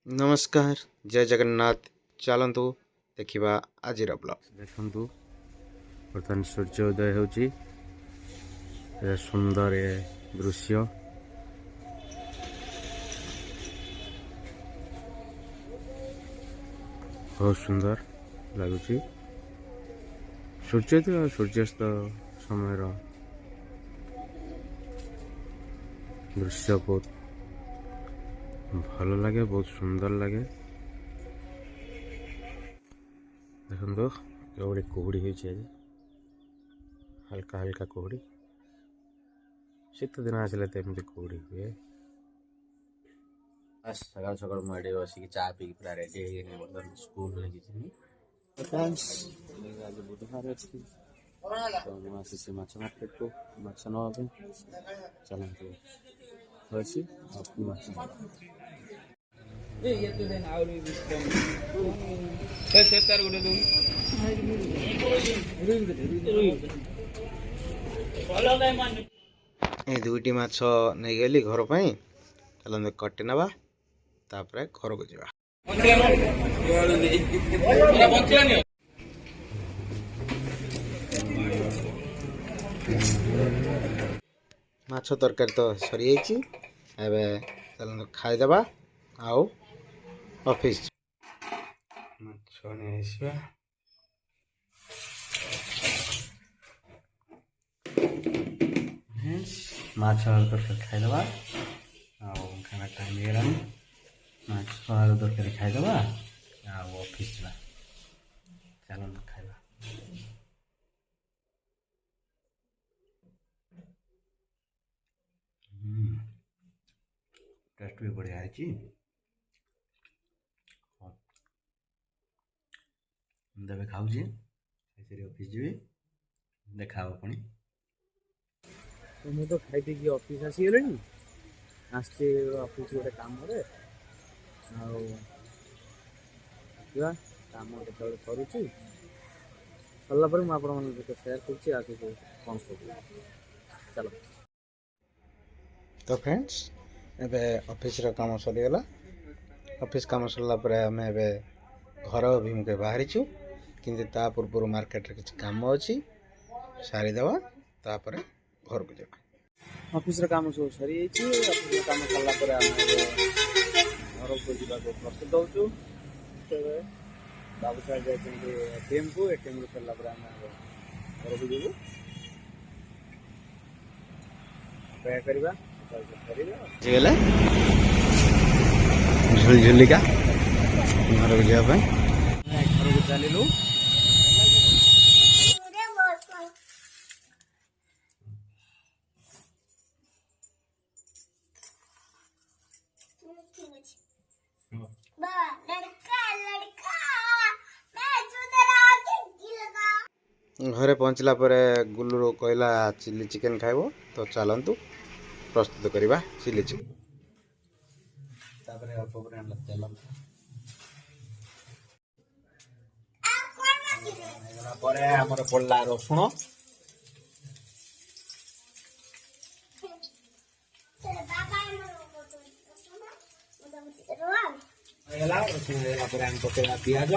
नमस्कार जय जगन्नाथ। चलतु देखा आज ब्लॉग देखु बर्तमान सूर्योदय होची सुंदर ये दृश्य बहुत सुंदर लगुच सूर्योदय और सूर्यास्त समय दृश्य बहुत भल लगे बहुत सुंदर लगे। देखो गोटे कुहुड़ी हो हल्का हल्का कुहुड़ी शीत दिन आसले तो एमती कुहुड़ी हुए। सकाल सकाल मुझे बस चा पी पूरा रेडी स्कूल आज बुधवार अच्छी तो मुझे माछ मार्केट को माछ नापी चलते अच्छी दुईटी माछ नहीं गली घर पर चलते कटि नवा तापर घर को जावा। माछ तरकारी तो सरी चलते खाईदे आउ ऑफिस माछ नहीं माछ तरकारी खाईदे खाना टाइम है माछ आलू तरकारी खाईदे ऑफिस जा चल खाइबा। टेस्ट भी बढ़िया है देवे खाऊँ ऑफिस जी देखा पुणी मुझे तो खाई पी ऑफिस आसीगले आसचे ऑफिस गोटे काम काम केतल करुच्ची सरला मुझे सेयार कर कौन चलो। तो फ्रेंड्स एबे ऑफिस रो काम सरीगला ऑफिस काम सरला परे आमे एबे घर अभिमुखे बाहरी छु किंतु ता पूर्व मार्केट रे किछ काम अछि सारी देवा तापर घर को जावा। ऑफिस रो काम सब सरी जाइए ऑफिस रो काम सरला परे आमे घर को जीवा को प्रस्तुत होचु बाबू साहब जाइछन्ते एटीएम रो सरला परे आमे घर को जीवु पे करबा झुलझुलिका घर को जावा घर को चलू घरे पहुँचला पर गुल्लू कहला चिल्ली चिकेन खाइबो तो चलतु प्रस्तुत करवा चिल्ली चिकेन तेल पड़ा रसुण पकड़ा पिज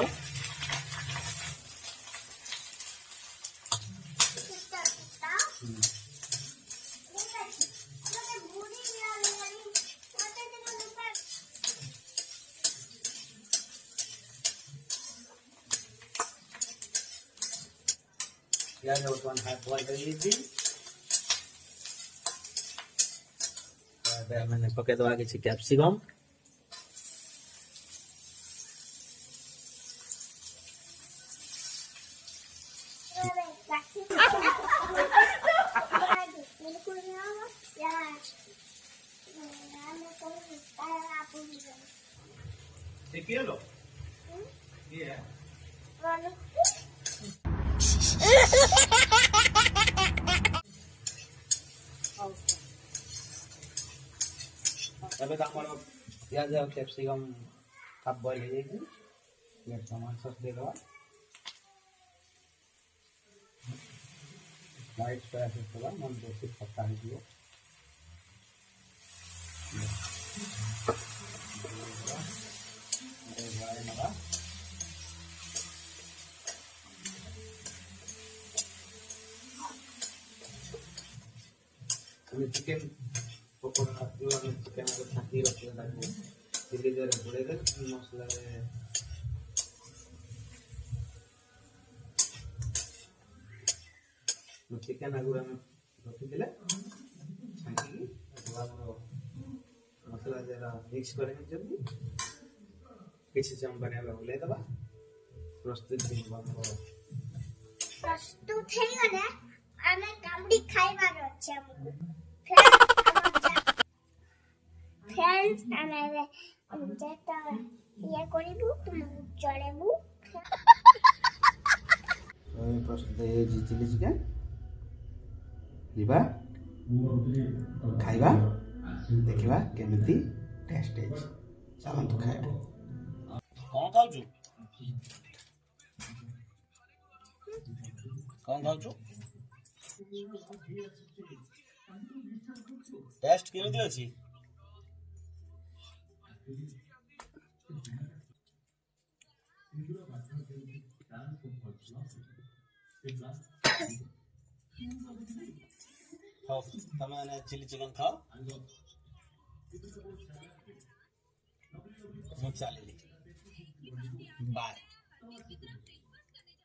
प्याज बर्तमान हाफ बॉइल कर पकईदे किसी कैप्सिकम प्याज और कैप्सिकम हाफ बॉइल हो टमाटो सॉस दे दवा व्हाइट सोया सॉस दवा मन बेसी खट्टा हो नवा चिकेन पकोड़ा चिकेन छाटी रखिए चिली जरे बुड़े मसला चिकेन आगुरी आम रखी छांकी मसला जरा मिक्स कर किसी समय पर बुले दबा प्रस्तुत प्रस्तुत है गले आमे कामड़ी खाइबार अछि हमकु फ्रेंड्स आमे जेता ये करिबु तुम जणेबु प्रस्तुत है चिली चिकेन जीवा खाइबा देखिबा केमिति टेस्ट है चलंतु खाइबा कौन खाऊ कौन खाऊ टेस्ट केमिति अछि खाओ तमें चिली चिकन खाओ चलिए बाय